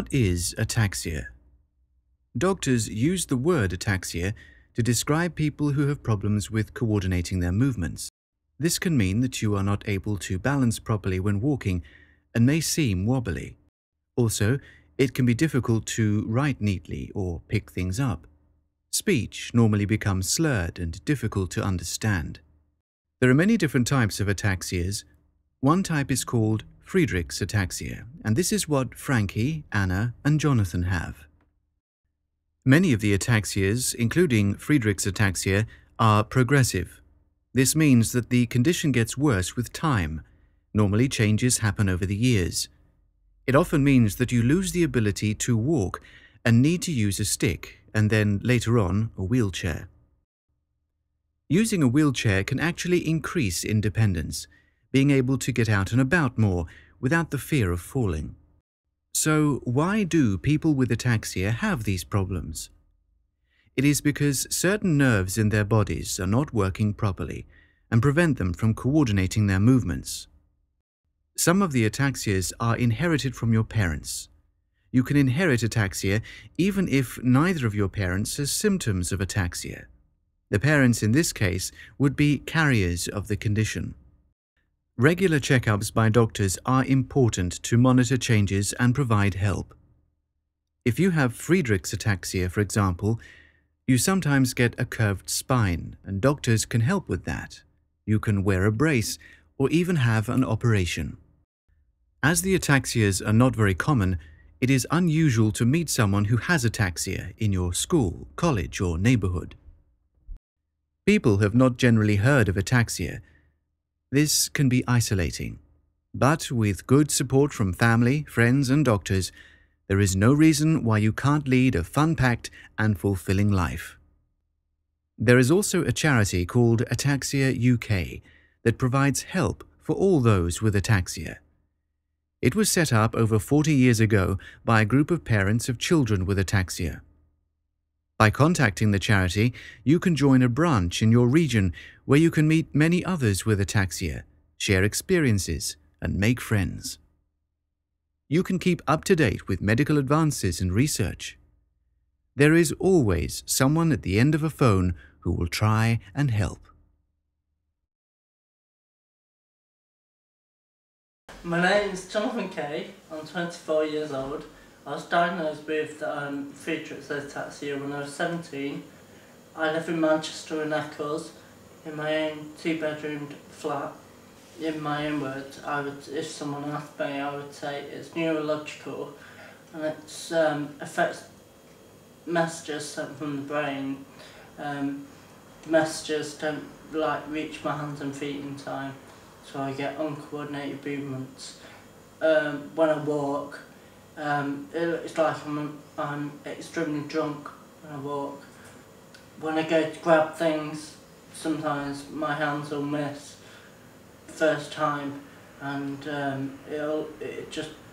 What is ataxia? Doctors use the word ataxia to describe people who have problems with coordinating their movements. This can mean that you are not able to balance properly when walking and may seem wobbly. Also, it can be difficult to write neatly or pick things up. Speech normally becomes slurred and difficult to understand. There are many different types of ataxias. One type is called Friedreich's ataxia, and this is what Frankie, Anna, and Jonathan have. Many of the ataxias, including Friedreich's ataxia, are progressive. This means that the condition gets worse with time. Normally, changes happen over the years. It often means that you lose the ability to walk and need to use a stick, and then later on, a wheelchair. Using a wheelchair can actually increase independence, being able to get out and about more without the fear of falling. So, why do people with ataxia have these problems? It is because certain nerves in their bodies are not working properly and prevent them from coordinating their movements. Some of the ataxias are inherited from your parents. You can inherit ataxia even if neither of your parents has symptoms of ataxia. The parents in this case would be carriers of the condition. Regular checkups by doctors are important to monitor changes and provide help. If you have Friedreich's ataxia, for example, you sometimes get a curved spine, and doctors can help with that. You can wear a brace or even have an operation. As the ataxias are not very common, it is unusual to meet someone who has ataxia in your school, college, or neighborhood. People have not generally heard of ataxia. This can be isolating, but with good support from family, friends, and doctors, there is no reason why you can't lead a fun-packed and fulfilling life. There is also a charity called ATAXIA UK that provides help for all those with ataxia. It was set up over 40 years ago by a group of parents of children with ataxia. By contacting the charity, you can join a branch in your region where you can meet many others with ataxia, share experiences, and make friends. You can keep up to date with medical advances and research. There is always someone at the end of a phone who will try and help. My name is Jonathan Kay. I'm 24 years old. I was diagnosed with Friedreich's ataxia when I was 17. I live in Manchester and Eccles in my own 2-bedroomed flat. In my own words, if someone asked me, I would say it's neurological, and it affects messages sent from the brain. The messages don't reach my hands and feet in time, so I get uncoordinated movements. When I walk, it looks like I'm extremely drunk when I walk. When I go to grab things, sometimes my hands will miss first time, and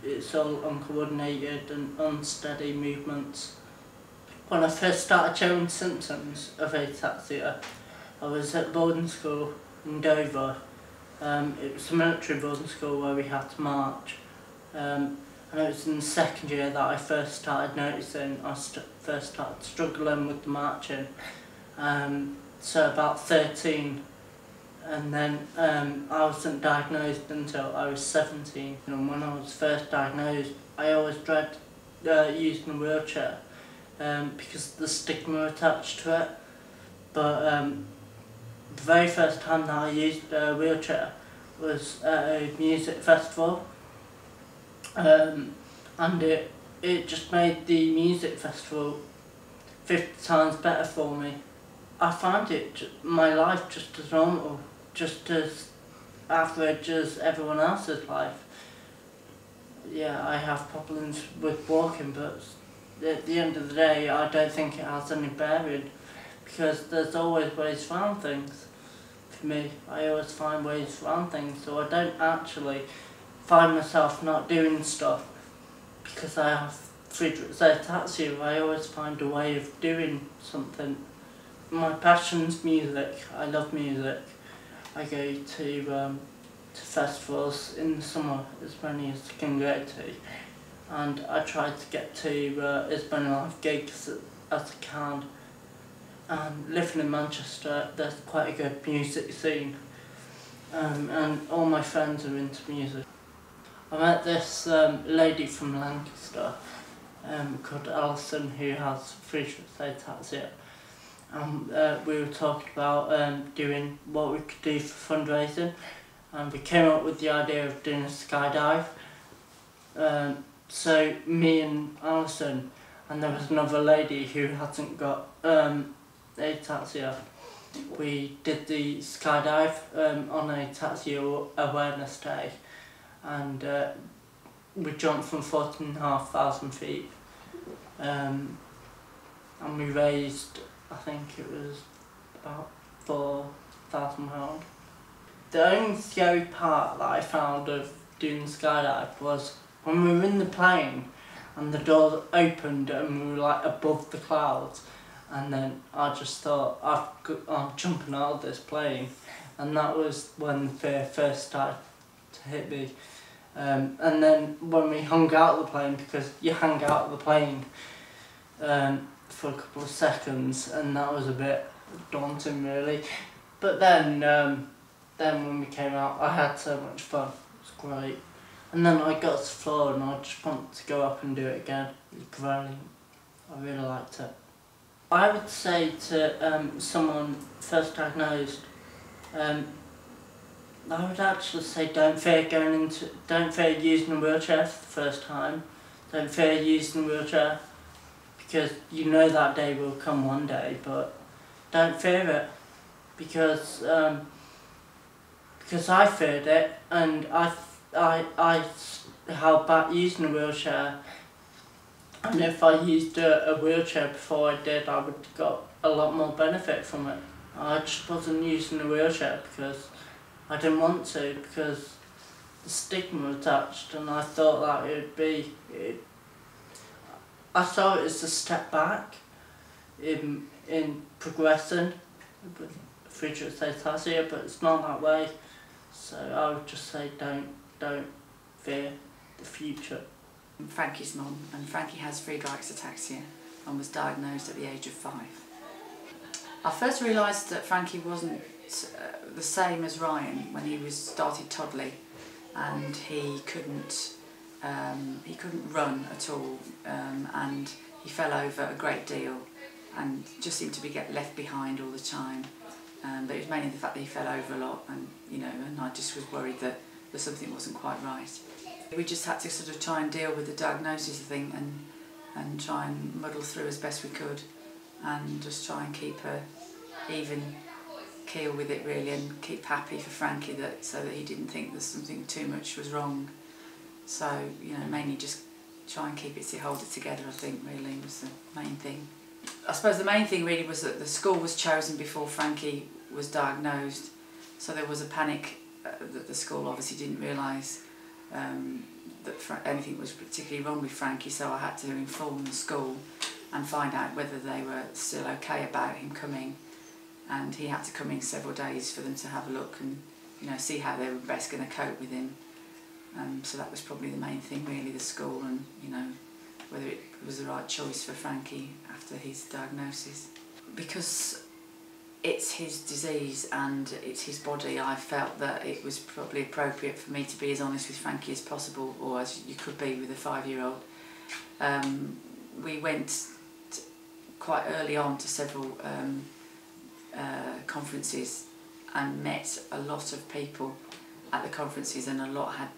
it's all uncoordinated and unsteady movements. When I first started showing symptoms of ataxia, I was at boarding school in Dover. It was a military boarding school where we had to march, and it was in the second year that I first started noticing, first started struggling with the marching. So about 13. And then I wasn't diagnosed until I was 17. And when I was first diagnosed, I always dreaded using a wheelchair because of the stigma attached to it. But the very first time that I used a wheelchair was at a music festival, and it just made the music festival 50 times better for me. I find my life just as normal, just as average as everyone else's life. Yeah, I have problems with walking, but at the end of the day, I don't think it has any bearing, because there's always ways around things. For me, I always find ways around things, so I don't actually find myself not doing stuff because I have Friedreich's ataxia. I always find a way of doing something. My passion's music. I love music. I go to festivals in the summer, as many as I can go to, and I try to get to as many live gigs as I can. And living in Manchester, there's quite a good music scene, and all my friends are into music. I met this lady from Lancaster called Alison, who has Friedreich's ataxia, and we were talking about doing what we could do for fundraising, and we came up with the idea of doing a skydive. So me and Alison, and there was another lady who hasn't got ataxia, we did the skydive on ATAXIA Awareness Day, and we jumped from 14,500 feet, and we raised, I think it was about £4,000. The only scary part that I found of doing the skydive was when we were in the plane and the door opened and we were like above the clouds, and then I just thought, I'm jumping out of this plane, and that was when the fear first started to hit me. And then when we hung out of the plane, because you hang out of the plane for a couple of seconds, and that was a bit daunting really. But then when we came out, I had so much fun. It was great. And then I got to the floor and I just wanted to go up and do it again. It was brilliant. I really liked it. I would say to someone first diagnosed, I would actually say don't fear using a wheelchair for the first time. Don't fear using a wheelchair, because you know that day will come one day, but don't fear it, because I feared it, and I held back using a wheelchair. And if I used a wheelchair before I did, I would have got a lot more benefit from it. I just wasn't using a wheelchair because I didn't want to, because the stigma attached, and I thought that it would be... I saw it as a step back in progressing with Friedreich's ataxia, but it's not that way. So I would just say don't fear the future. I'm Frankie's mum, and Frankie has Friedreich's ataxia and was diagnosed at the age of 5. I first realised that Frankie wasn't the same as Ryan when he started toddling, and he couldn't run at all, and he fell over a great deal and just seemed to be left behind all the time. But it was mainly the fact that he fell over a lot, and and I just was worried that something wasn't quite right. We just had to sort of try and deal with the diagnosis, I think, and try and muddle through as best we could, and just try and keep a even keel with it really, and keep happy for Frankie, so that he didn't think that something too much was wrong. So mainly just try and hold it together, I think, really was the main thing. I suppose the main thing really was that the school was chosen before Frankie was diagnosed, so there was a panic that the school obviously didn't realise that anything was particularly wrong with Frankie, so I had to inform the school and find out whether they were still okay about him coming, and he had to come in several days for them to have a look and see how they were best going to cope with him. So that was probably the main thing really, the school, and whether it was the right choice for Frankie after his diagnosis. Because it's his disease and it's his body, I felt that it was probably appropriate for me to be as honest with Frankie as possible, or as you could be with a 5-year-old. We went quite early on to several conferences and met a lot of people at the conferences, and a lot had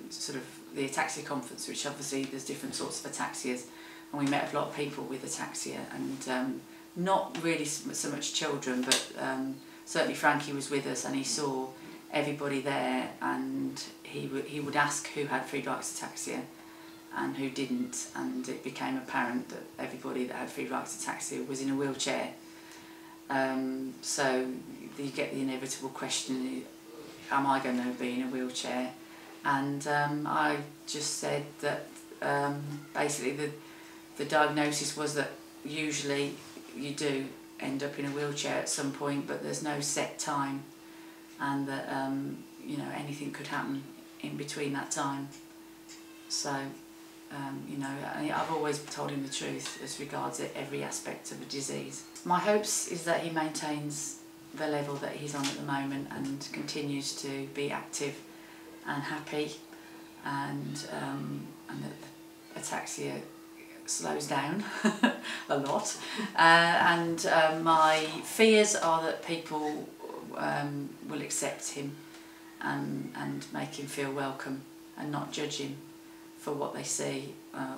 sort of the ataxia conference, which obviously there's different sorts of ataxias, and we met a lot of people with ataxia, and not really so much children, but certainly Frankie was with us and he saw everybody there, and he would ask who had Friedreich's ataxia and who didn't, and it became apparent that everybody that had Friedreich's ataxia was in a wheelchair. So you get the inevitable question, am I going to be in a wheelchair? And I just said that basically the diagnosis was that usually you do end up in a wheelchair at some point, but there's no set time, and that anything could happen in between that time. So You know, I've always told him the truth as regards every aspect of the disease. My hopes is that he maintains the level that he's on at the moment and continues to be active and happy, and that ataxia slows down a lot. My fears are that people will accept him and make him feel welcome and not judge him for what they see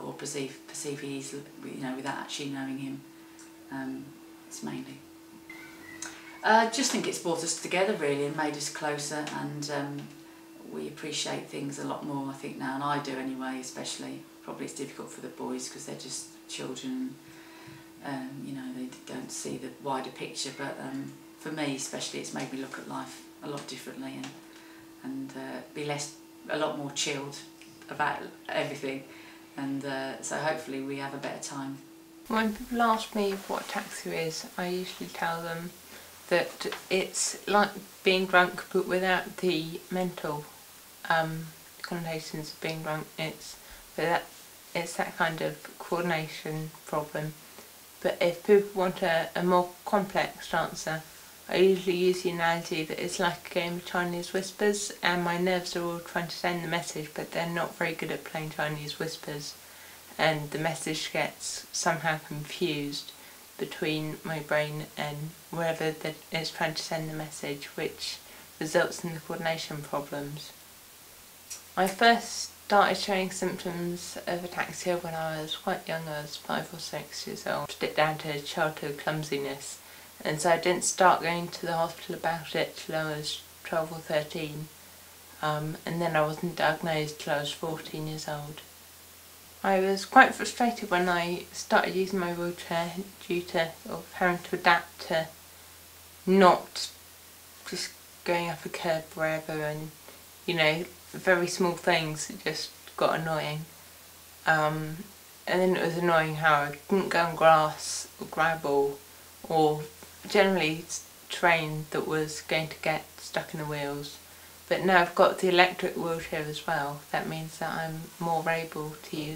or perceive he's, you know, without actually knowing him. It's mainly. I just think it's brought us together really and made us closer, and we appreciate things a lot more, I think, now, and I do anyway, especially. Probably it's difficult for the boys because they're just children, you know, they don't see the wider picture, but for me especially it's made me look at life a lot differently and be a lot more chilled about everything, and so hopefully we have a better time. When people ask me what ataxia is, I usually tell them that it's like being drunk but without the mental connotations of being drunk. It's that kind of coordination problem. But if people want a more complex answer, I usually use the analogy that it's like a game of Chinese whispers, and my nerves are all trying to send the message, but they're not very good at playing Chinese whispers, and the message gets somehow confused between my brain and wherever that it's trying to send the message, which results in the coordination problems. I first started showing symptoms of ataxia when I was quite young. I was 5 or 6 years old. Put it down to childhood clumsiness, and so I didn't start going to the hospital about it till I was 12 or 13, and then I wasn't diagnosed till I was 14 years old. I was quite frustrated when I started using my wheelchair due to having to adapt to not just going up a curb wherever, and, you know, very small things just got annoying. And then it was annoying how I couldn't go on grass or gravel or generally terrain that was going to get stuck in the wheels. But now I've got the electric wheelchair as well. That means that I'm more able to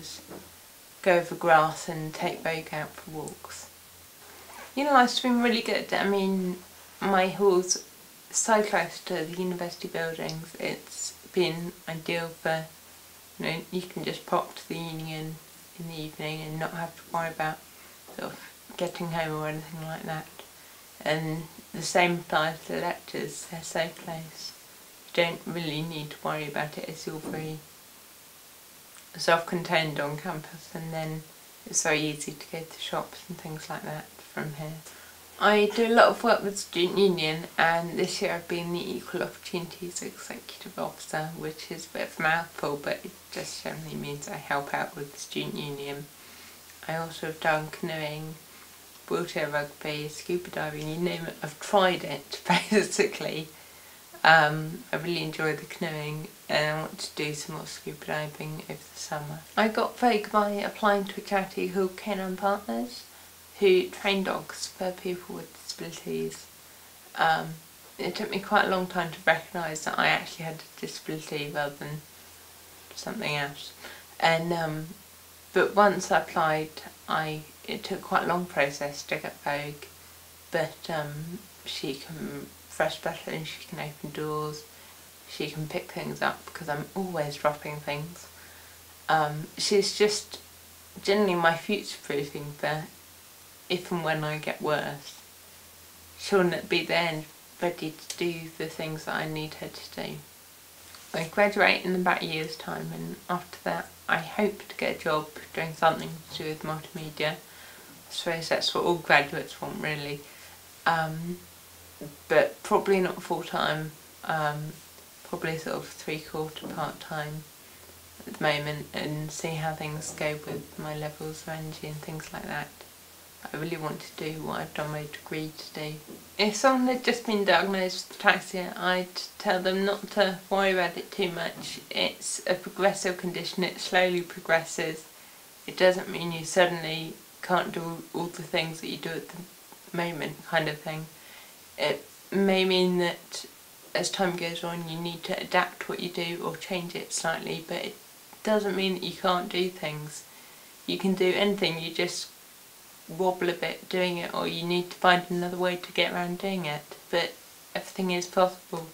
go over grass and take Vogue out for walks. You know, life's been really good. I mean, my hall's so close to the university buildings. It's been ideal for, you know, you can just pop to the union in the evening and not have to worry about sort of getting home or anything like that. And the same applies to the lectures. They're so close. Don't really need to worry about it, as you're very self-contained on campus, and then it's very easy to go to shops and things like that from here. I do a lot of work with the Student Union, and this year I've been the Equal Opportunities Executive Officer, which is a bit of a mouthful, but it just generally means I help out with the Student Union. I also have done canoeing, wheelchair rugby, scuba diving, you name it, I've tried it basically. I really enjoy the canoeing, and I want to do some more scuba diving over the summer. I got Vogue by applying to a charity called Canine Partners, who train dogs for people with disabilities. It took me quite a long time to recognise that I actually had a disability rather than something else. And but once I applied, it took quite a long process to get Vogue, but she can fresh button, she can open doors, she can pick things up because I'm always dropping things. She's just generally my future proofing for if and when I get worse. She'll be there and ready to do the things that I need her to do. I graduate in about a year's time, and after that I hope to get a job doing something to do with multimedia. I suppose that's what all graduates want really. But probably not full-time, probably sort of 3/4 part-time at the moment, and see how things go with my levels of energy and things like that. I really want to do what I've done my degree to do. If someone had just been diagnosed with ataxia, I'd tell them not to worry about it too much. It's a progressive condition, it slowly progresses. It doesn't mean you suddenly can't do all the things that you do at the moment, kind of thing. It may mean that as time goes on you need to adapt what you do or change it slightly, but doesn't mean that you can't do things. You can do anything, you just wobble a bit doing it, or you need to find another way to get around doing it, but everything is possible.